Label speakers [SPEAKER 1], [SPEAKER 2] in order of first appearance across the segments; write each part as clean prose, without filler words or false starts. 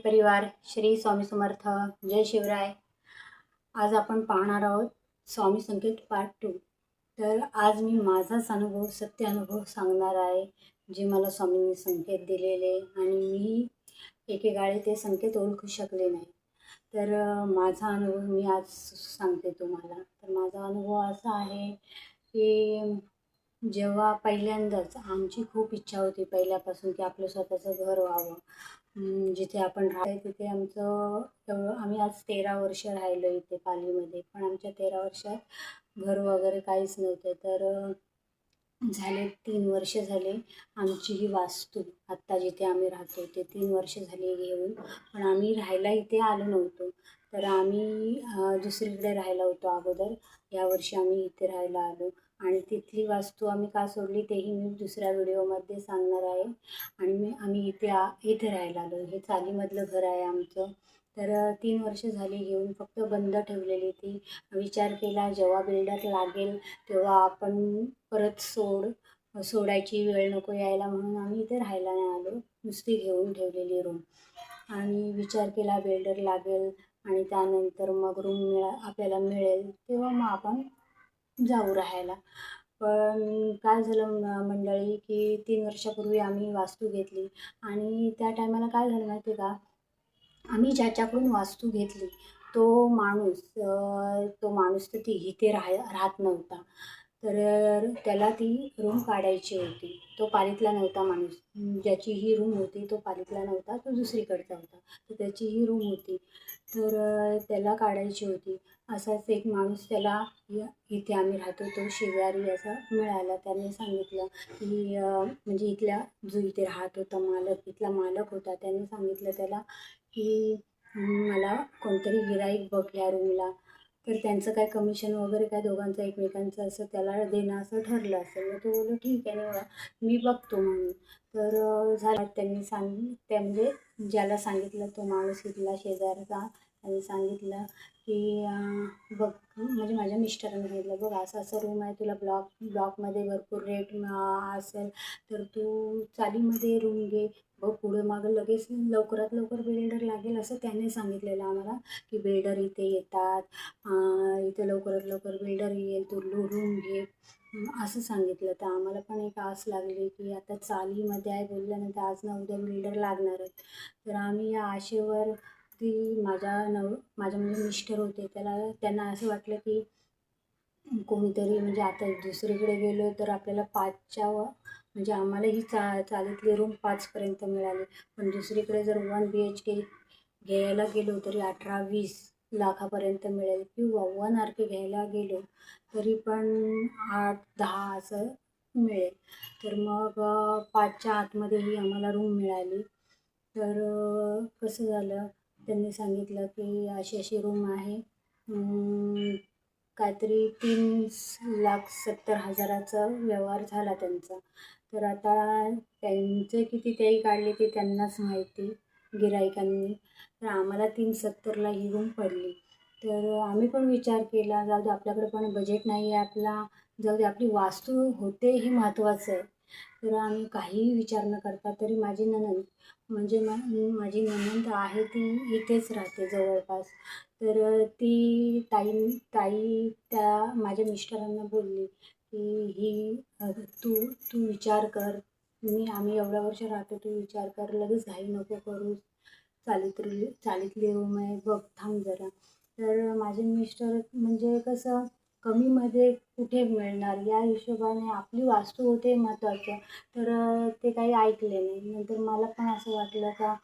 [SPEAKER 1] परिवार, श्री स्वामी समर्थ, जय शिवराय। आज आपण पाहणार आहोत स्वामी संकेत पार्ट 2। तर आज मी माझाच अनुभव, सत्य अनुभव सांगणार आहे, जे मला स्वामींनी संकेत दिलेले आणि मी एकेकाळी ते संकेत ओळखू शकले नाही। तर माझा अनुभव मी आज सांगते तुम्हाला। तर माझा अनुभव असा आहे की जेव्हा पहिल्यांदाच आमची खूप इच्छा होती पहिल्यापासून की आपलं स्वतःचं घर व्हावं, जिथे आपण राहतो तिथे आम्ही आज 13 वर्ष राहिलो इथे पालीमध्ये। पण आमच्या 13 वर्षात घर वगैरे काहीच नव्हतं। तर झाले 3 वर्ष झाले आमची ही वास्तू, आत्ता जिथे आम्ही राहतो ते 3 वर्ष झाली घेऊन, पण आम्ही राहायला इथे आलो नव्हतो। तर आम्ही दुसरीकडे राहायला होतो अगोदर। यावर्षी आम्ही इथे राहायला आलो आणि तिथली वास्तू आम्ही का सोडली तेही मी दुसऱ्या व्हिडिओमध्ये सांगणार आहे। आणि आम्ही इथे राहायला आलो। हे चालीमधलं घर आहे आमचं। तर 3 वर्ष झाली घेऊन, फक्त बंद ठेवलेली ती। विचार केला जेव्हा बिल्डर लागेल तेव्हा आपण परत सोडायची वेळ नको यायला, म्हणून आम्ही इथे राहायला नाही आलो, नुसती घेऊन ठेवलेली रूम। आणि विचार केला बिल्डर लागेल आणि त्यानंतर मग रूम आपल्याला मिळेल तेव्हा मग आपण जाऊ राहायला। पण काय झालं मंडळी की 3 वर्षापूर्वी आम्ही वास्तू घेतली आणि त्या टायमाला काय झालं माहिती आहे का, आम्ही ज्याच्याकडून वास्तू घेतली तो माणूस तर ती इथे राहत नव्हता। तर त्याला ती रूम काढायची होती। तो पालीतला नव्हता माणूस, ज्याची ही रूम होती तो पालीतला नव्हता, तो दुसरीकडचा होता। तर त्याची ही रूम होती, तर त्याला काढायची होती। असाच एक माणूस त्याला इथे आम्ही राहतो तो शेजारी असा मिळाला। त्याने सांगितलं की म्हणजे जो इथे राहत होता इथला मालक होता, त्याने सांगितलं त्याला की मला कोणतरी गिराईक बघ या रूमला। तर त्यांचं काय कमिशन वगैरे काय दोघांचं एकमेकांचं असं त्याला देणं असं ठरलं असेल। मग तो बोललो ठीक आहे ना, मी बघतो म्हणून। तर झालं, त्या म्हणजे ज्याला सांगितलं तो माणूस इथला शेजारचा, त्यांनी सांगितलं की बघ, म्हणजे माझ्या मिस्टरांनी सांगितलं बघ असं असं रूम आहे, तुला ब्लॉकमध्ये भरपूर रेट असेल तर तू चालीमध्ये रूम घे, बघ पुढे मागं लगेच लवकरात लवकर बिल्डर लागेल असं त्याने सांगितलेलं आम्हाला, की बिल्डर इथे येतात, इथे लवकरात लवकर बिल्डर येईल, तू रूम घे असं सांगितलं। तर आम्हाला पण एक आस लागली की आता चालीमध्ये आहे बोलल्यानंतर आज ना उद्या बिल्डर लागणारच। तर आम्ही या आशेवर माझे म्हणजे मिस्टर होते, त्यांना असं वाटलं की कोणीतरी म्हणजे आता दुसरीकडे गेलो तर आपल्याला 5च्या म्हणजे आम्हाला ही चालीतली रूम 5पर्यंत मिळाली, पण दुसरीकडे जर 1 BHK घ्यायला गेलो तरी 18-20 लाखापर्यंत मिळेल, किंवा 1 RK घ्यायला गेलो तरी पण 8-10 असं मिळेल। तर मग 5च्या आतमध्येही आम्हाला रूम मिळाली। तर कसं झालं, त्यांनी सांगितलं की अशी अशी रूम आहे, काहीतरी 3,70,000चा व्यवहार झाला त्यांचा। तर आता त्यांचे किती तेही काढले ते त्यांनाच माहिती, गिराईकांनी। तर आम्हाला 370ला ही रूम पडली। तर आम्ही पण विचार केला जाऊ दे, आपल्याकडे पण बजेट नाही आहे आपला, जाऊ दे आपली वास्तू होते हे महत्त्वाचं आहे। तर आम्ही काहीही विचार न करता, तरी माझी नणंद म्हणजे माझी नणंद आहे ती इथेच राहते जवळपास। तर ती ताई त्या माझ्या मिस्टरांना बोलली की तू विचार कर, आम्ही एवढ्या वर्ष राहतो, तू विचार कर, लगेच घाई नको करू, चालीतली रूम आहे बघ, थांब जरा। तर माझे मिस्टर म्हणजे कसं कमीमध्ये कुठे मिळणार या हिशोबाने आपली वास्तू होते महत्त्वाचं, तर ते काही ऐकले नाही। नंतर मला पण असं वाटलं का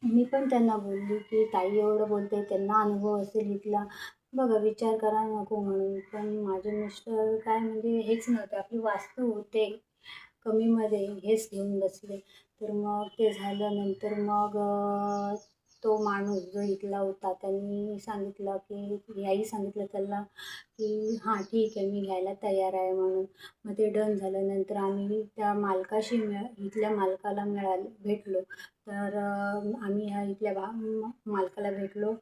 [SPEAKER 1] मी पण त्यांना बोलली की ताई एवढं बोलते, त्यांना अनुभव असेल इथला, बघा विचार करा नको म्हणून। पण माझे मिस्टर काय म्हणजे हेच नव्हते, आपली वास्तू होते कमीमध्ये हेच घेऊन बसले। तर मग ते झालं। नंतर मग तो माणूस जो इथला होता त्यांनी सांगितलं की याही सांगितलं त्याला की हां ठीक आहे मी घ्यायला तयार आहे म्हणून। मग ते डन झालं। नंतर आम्ही त्या इथल्या मालकाला भेटलो। तर आम्ही इथल्या मालकाला भेटलो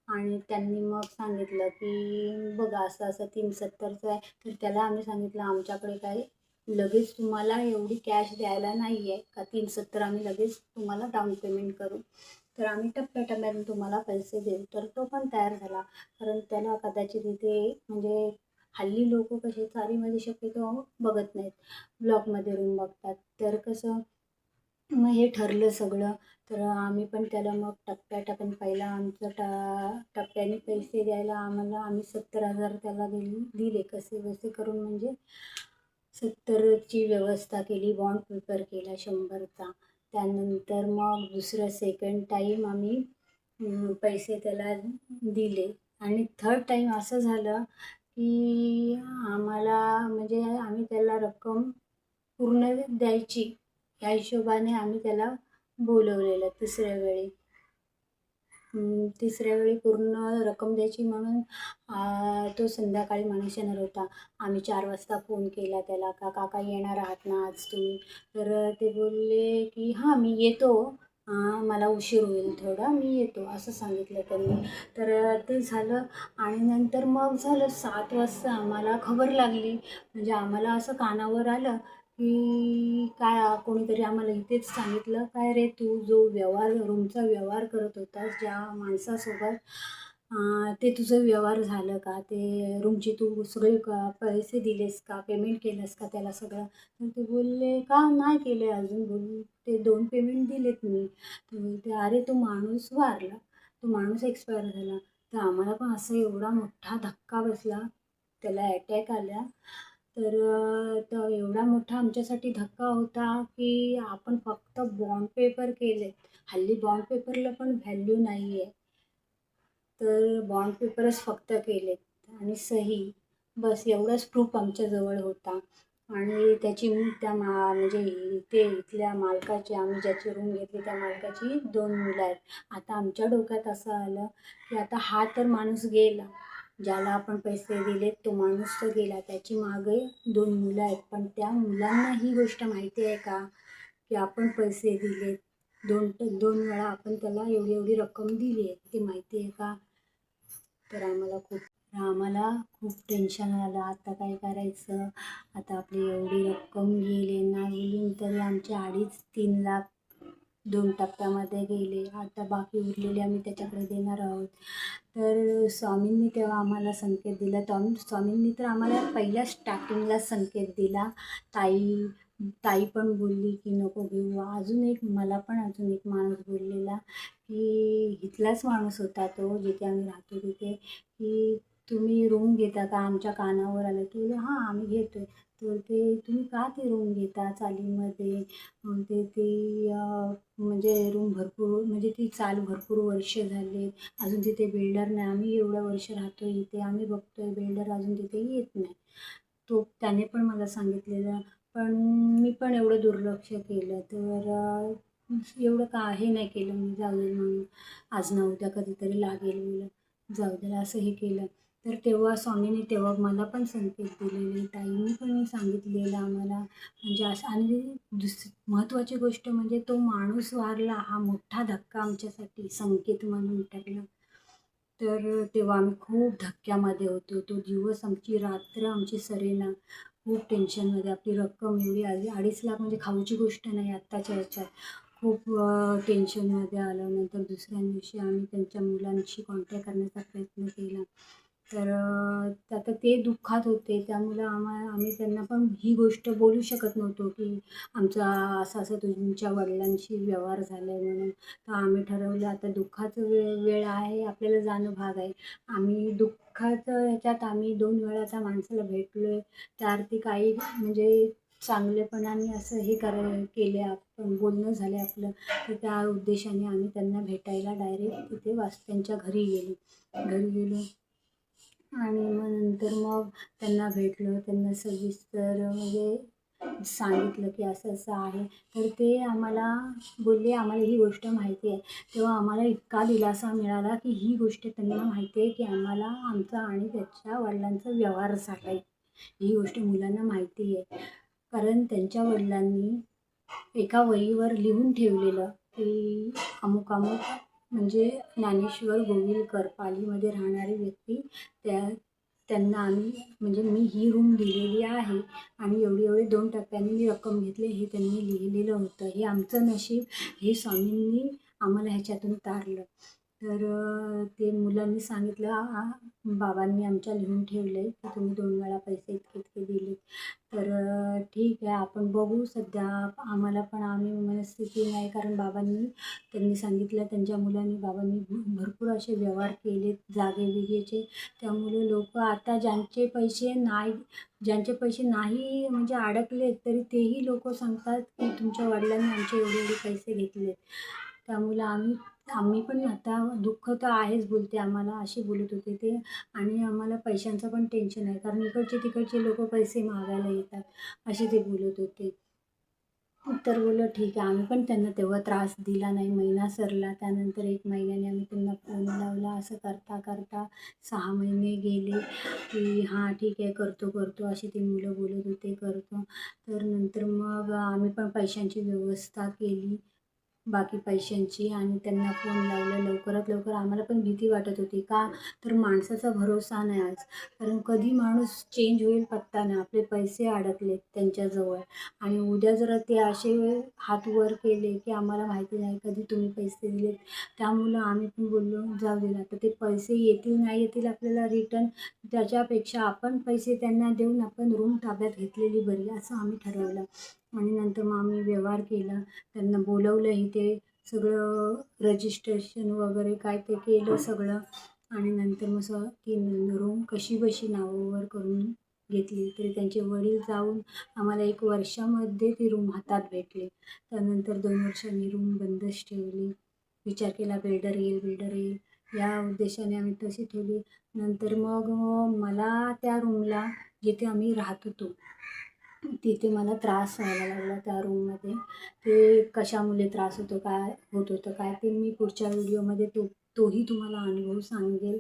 [SPEAKER 1] आणि त्यांनी मग सांगितलं की बघा असं असं 370चं आहे। तर त्याला आम्ही सांगितलं आमच्याकडे काही लगेच तुम्हाला एवढी कॅश द्यायला नाही आहे का 370 आम्ही लगेच तुम्हाला डाऊन पेमेंट करू। तर आम्ही टप्प्याटप्प्याने तुम्हाला पैसे देऊ. तर तो पण तयार झाला. कारण त्याला कदाचित इथे म्हणजे हल्ली लोकं कसे चाळीमध्ये शक्यतो बघत नाहीत, ब्लॉकमध्ये रूम बघतात. तर कसं मग हे ठरलं सगळं. तर आम्ही पण त्याला मग टप्प्याटप्प्याने पहिला आमचं टप्प्याने पैसे द्यायला आम्ही 70,000 त्याला दिले कसेबसे करून. म्हणजे 70ची व्यवस्था केली, बॉन्ड पेपर केला 100चा. त्यानंतर मग दुसरं सेकंड टाईम आम्ही पैसे त्याला दिले. आणि थर्ड टाईम असं झालं की आम्हाला म्हणजे आम्ही त्याला रक्कम पूर्ण द्यायची या हिशोबाने आम्ही त्याला बोलवलेलं तिसऱ्या वेळी पूर्ण रक्कम द्यायची म्हणून तो संध्याकाळी मनीष येणार होता. आम्ही 4 वाजता फोन केला त्याला, का काका येणार आहात ना आज तुम्ही? तर ते बोलले की हां मी येतो, मला उशीर होईल थोडा, मी येतो असं सांगितलं त्यांनी. तर ते झालं. आणि नंतर मग झालं 7 वाजता आम्हाला खबर लागली. म्हणजे आम्हाला असं कानावर आलं की काय कोणीतरी आम्हाला इथेच सांगितलं, "काय रे तू जो रूमचा व्यवहार करत होतास ज्या माणसासोबत, ते तुझं व्यवहार झालं का? ते रूमची तू सगळे पैसे दिलेस का? पेमेंट केलंस का त्याला सगळं?" तर ते बोलले, "का नाही केले अजून." बोलले, "ते 2 पेमेंट दिलेत मी." तर बोलते, "अरे तो माणूस वारला, तो माणूस एक्सपायर झाला." तर आम्हाला पण असा एवढा मोठा धक्का बसला, त्याला अटॅक आला. तर एवढा मोठा आमच्यासाठी धक्का होता की आपण फक्त बॉन्ड पेपर केले. हल्ली बॉन्ड पेपरला पण व्हॅल्यू नाही आहे. तर बॉन्ड पेपरच फक्त केलेत आणि सही, बस एवढाच प्रूफ आमच्याजवळ होता. आणि त्याची म्हणजे इथल्या मालकाची, आम्ही ज्याची रूम घेतली त्या मालकाची 2 मुलं आहेत. आता आमच्या डोक्यात असं आलं की आता हा तर माणूस गेला, ज्याला आपण पैसे दिलेत तो माणूस तर गेला, त्याची मागे 2 मुलं आहेत. पण त्या मुलांना ही गोष्ट माहिती आहे का की आपण पैसे दिलेत? 2 वेळा आपण त्याला एवढी एवढी रक्कम दिली आहे, ती माहिती आहे का? तर आम्हाला खूप टेन्शन आलं. आता काय करायचं? आता आपली एवढी रक्कम गेली ना गेली, तरी आमचे 2.5-3 लाख 2 टप्प्यामध्ये गेले. आता बाकी उरलेले आम्ही त्याच्याकडे देणार आहोत. तर स्वामींनी तेव्हा आम्हाला संकेत दिला. स्वामींनी तर आम्हाला पहिल्या स्टार्टिंगला संकेत दिला. ताई ताई पण बोलली की नको घेऊ. मला पण अजून एक माणूस बोललेला की इथलाच माणूस होता तो, जिथे आम्ही राहतो तिथे, की तुम्ही रूम घेता का? आमच्या कानावर आलं. तो बोलले, "हां, आम्ही घेतो." तर ते तुम्ही का ती रूम घेता चालीमध्ये? ते ती म्हणजे रूम भरपूर म्हणजे ती चाल भरपूर वर्ष झाली. अजून तिथे बिल्डर नाही. आम्ही एवढं वर्ष राहतो इथे, आम्ही बघतोय बिल्डर अजून तिथे येत नाही. त्याने पण मला सांगितलेलं. पण मी पण एवढं दुर्लक्ष केलं. तर एवढं हे नाही केलं मी, जाऊ दे म्हणून. आज ना उद्या कधीतरी लागेल मला, जाऊ दे असं हे केलं. तर तेव्हा स्वामींनी तेव्हा मला पण संकेत दिलेले, ताईंनी पण सांगितलेलं आम्हाला. म्हणजे असं. आणि महत्त्वाची गोष्ट म्हणजे तो माणूस वारला हा मोठा धक्का आमच्यासाठी संकेत म्हणून ठरला. तर तेव्हा आम्ही खूप धक्क्यामध्ये होतो. तो दिवस आमची रात्र आमची सरेना. खूप टेन्शनमध्ये. आपली रक्कम एवढी आली 2.5 लाख म्हणजे खाऊची गोष्ट नाही आत्ताच्या ह्याच्यात. खूप टेन्शनमध्ये आलं. नंतर दुसऱ्या दिवशी आम्ही त्यांच्या मुलांशी कॉन्टॅक्ट करण्याचा प्रयत्न केला. तर आता ते दुःखात होते. त्यामुळं आम्ही त्यांना पण ही गोष्ट बोलू शकत नव्हतो की आमचा असं-असं तुमच्या वडिलांशी व्यवहार झाला आहे म्हणून. तर आम्ही ठरवलं आता दुःखाचं वेळ आहे, आपल्याला जाणं भाग आहे. आम्ही दुःखाचं ह्याच्यात आम्ही 2 वेळा त्या माणसाला भेटलो आहे. त्या अर्थी काही म्हणजे चांगलेपणाने असं हे केले, आपण बोलणं झालं आपलं. तर त्या उद्देशाने आम्ही त्यांना भेटायला डायरेक्ट तिथे त्यांच्या घरी गेलो. आणि मग नंतर मग त्यांना भेटलो. त्यांना सविस्तर म्हणजे सांगितलं की असं-असं आहे. तर ते आम्हाला बोलले, "आम्हाला ही गोष्ट माहिती आहे." तेव्हा आम्हाला इतका दिलासा मिळाला की ही गोष्ट त्यांना माहिती आहे की आम्हाला आमचा आणि त्याच्या वडिलांचा व्यवहार झाला आहे. ही गोष्ट मुलांना माहिती आहे. कारण त्यांच्या वडिलांनी एका वहीवर लिहून ठेवलेलं की अमुक-अमुक म्हणजे ज्ञानेश्वर गोविलकर पालीमध्ये राहणारी व्यक्ती, त्यांना आम्ही म्हणजे मी ही रूम दिलेली आहे आणि एवढी 2 टप्प्यांनी मी रक्कम घेतली, हे त्यांनी लिहिलेलं होतं. हे आमचं नशीब हे स्वामींनी आम्हाला ह्याच्यातून तारलं. तर ते मुलांनी सांगितलं, बाबांनी आमच्या लिहून ठेवलं आहे की तुम्ही 2 वेळा पैसे इतके इतके दिले. तर ठीक आहे, आपण बघू. सध्या आम्हाला पण आम्ही मनस्थिती नाही, कारण त्यांनी सांगितलं, त्यांच्या मुलांनी बाबांनी भरपूर असे व्यवहार केले जागे-बिगेचे. त्यामुळे लोकं आता ज्यांचे पैसे नाही म्हणजे अडकलेत, तरी तेही लोकं सांगतात की तुमच्या वडिलांनी आमचे एवढे-एवढे पैसे घेतलेत. त्यामुळे आम्ही पण आता दुःख तर आहेच बोलते आम्हाला, असे बोलत होते ते. आणि आम्हाला पैशांचं पण टेन्शन आहे, कारण इकडचे-तिकडचे लोकं पैसे मागायला येतात, असे ते बोलत होते. तर बोललो ठीक आहे. आम्ही पण त्यांना तेव्हा त्रास दिला नाही. महिना सरला. त्यानंतर 1 महिन्याने आम्ही त्यांना फोन लावला. असं करता-करता 6 महिने गेले, की हां, ठीक आहे, करतो अशी ती मुलं बोलत होते, करतो. तर नंतर मग आम्ही पण पैशांची व्यवस्था केली, बाकी पैशांची, आणि त्यांना फोन लावला लवकरात लवकर. आम्हाला पण भीती वाटत होती. का? तर माणसाचा भरोसा नाही आज. कारण कधी माणूस चेंज होईल पत्ता नाही. आपले पैसे अडकलेत त्यांच्याजवळ, आणि उद्या जर ते असे हात वर केले, की आम्हाला माहिती नाही कधी तुम्ही पैसे दिलेत. त्यामुळं आम्ही पण बोललो जाऊ दे, आता ते पैसे येतील नाही येतील आपल्याला रिटर्न, त्याच्यापेक्षा आपण पैसे त्यांना देऊन आपण रूम ताब्यात घेतलेली बरी, असं आम्ही ठरवलं. आणि नंतर मग आम्ही व्यवहार केला. त्यांना बोलवलं इथे, सगळं रजिस्ट्रेशन वगैरे काय ते केलं सगळं. आणि नंतर मग ती रूम कशीबशी नावावर करून घेतली. तरी त्यांचे वडील जाऊन आम्हाला 1 वर्षामध्ये ती रूम हातात भेटली. त्यानंतर 2 वर्षांनी रूम बंदच ठेवली. विचार केला बिल्डर येईल या उद्देशाने आम्ही तशी ठेवली. नंतर मग मला त्या रूमला, जिथे आम्ही राहत होतो, तिथे मला त्रास व्हायला लागला त्या रूममध्ये. ते कशामुळे त्रास होत होतं काय, ते मी पुढच्या व्हिडिओमध्ये तोही तुम्हाला अनुभव सांगेल.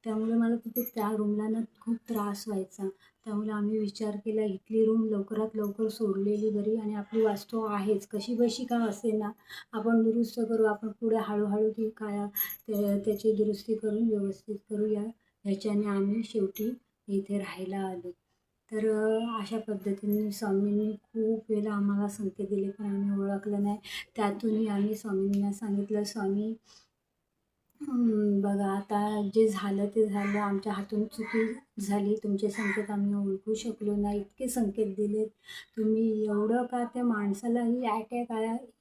[SPEAKER 1] त्यामुळे मला तिथे त्या रूमला ना खूप त्रास व्हायचा. त्यामुळे आम्ही विचार केला, इथली रूम लवकरात लवकर सोडलेली बरी, आणि आपली वास्तू आहेच, कशीबशी का असेना आपण दुरुस्त करू. आपण पुढे हळूहळू ती त्याची दुरुस्ती करून व्यवस्थित करूया. ह्याच्याने आम्ही शेवटी इथे राहायला आलो. तर अशा पद्धतीने स्वामींनी खूप वेळेला आम्हाला संकेत दिले, पण आम्ही ओळखलं नाही. त्यातूनही आम्ही स्वामींना सांगितलं, स्वामी, बघा आता जे झालं ते झालं, आमच्या हातून चुकी झाली, तुमचे संकेत आम्ही ओळखू शकलो नाही. इतके संकेत दिलेत तुम्ही, एवढं का त्या माणसालाही अटॅक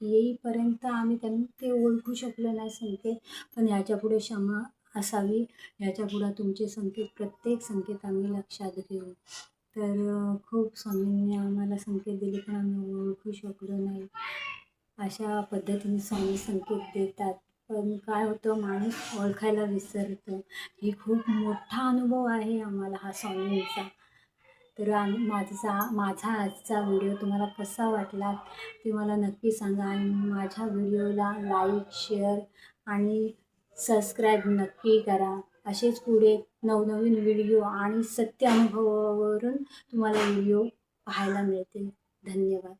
[SPEAKER 1] येईपर्यंत आम्ही ते ओळखू शकलो नाही संकेत. पण ह्याच्यापुढे क्षमा असावी, ह्याच्यापुढे तुमचे संकेत, प्रत्येक संकेत आम्ही लक्षात घेऊ. तर खूप स्वामींनी आम्हाला संकेत दिले, पण आम्ही ओळखू शकलो नाही. अशा पद्धतीने स्वामी संकेत देतात, पण काय होतं, माणूस ओळखायला विसरतो. ही खूप मोठा अनुभव आहे आम्हाला हा स्वामींचा. तर माझा आजचा व्हिडिओ तुम्हाला कसा वाटला ते मला नक्की सांगा, आणि माझ्या व्हिडिओला लाईक, शेअर आणि सबस्क्राईब नक्की करा. असेच पुढे नवनवीन व्हिडिओ आणि सत्य अनुभवावरून तुम्हाला व्हिडिओ पाहायला मिळतील. धन्यवाद.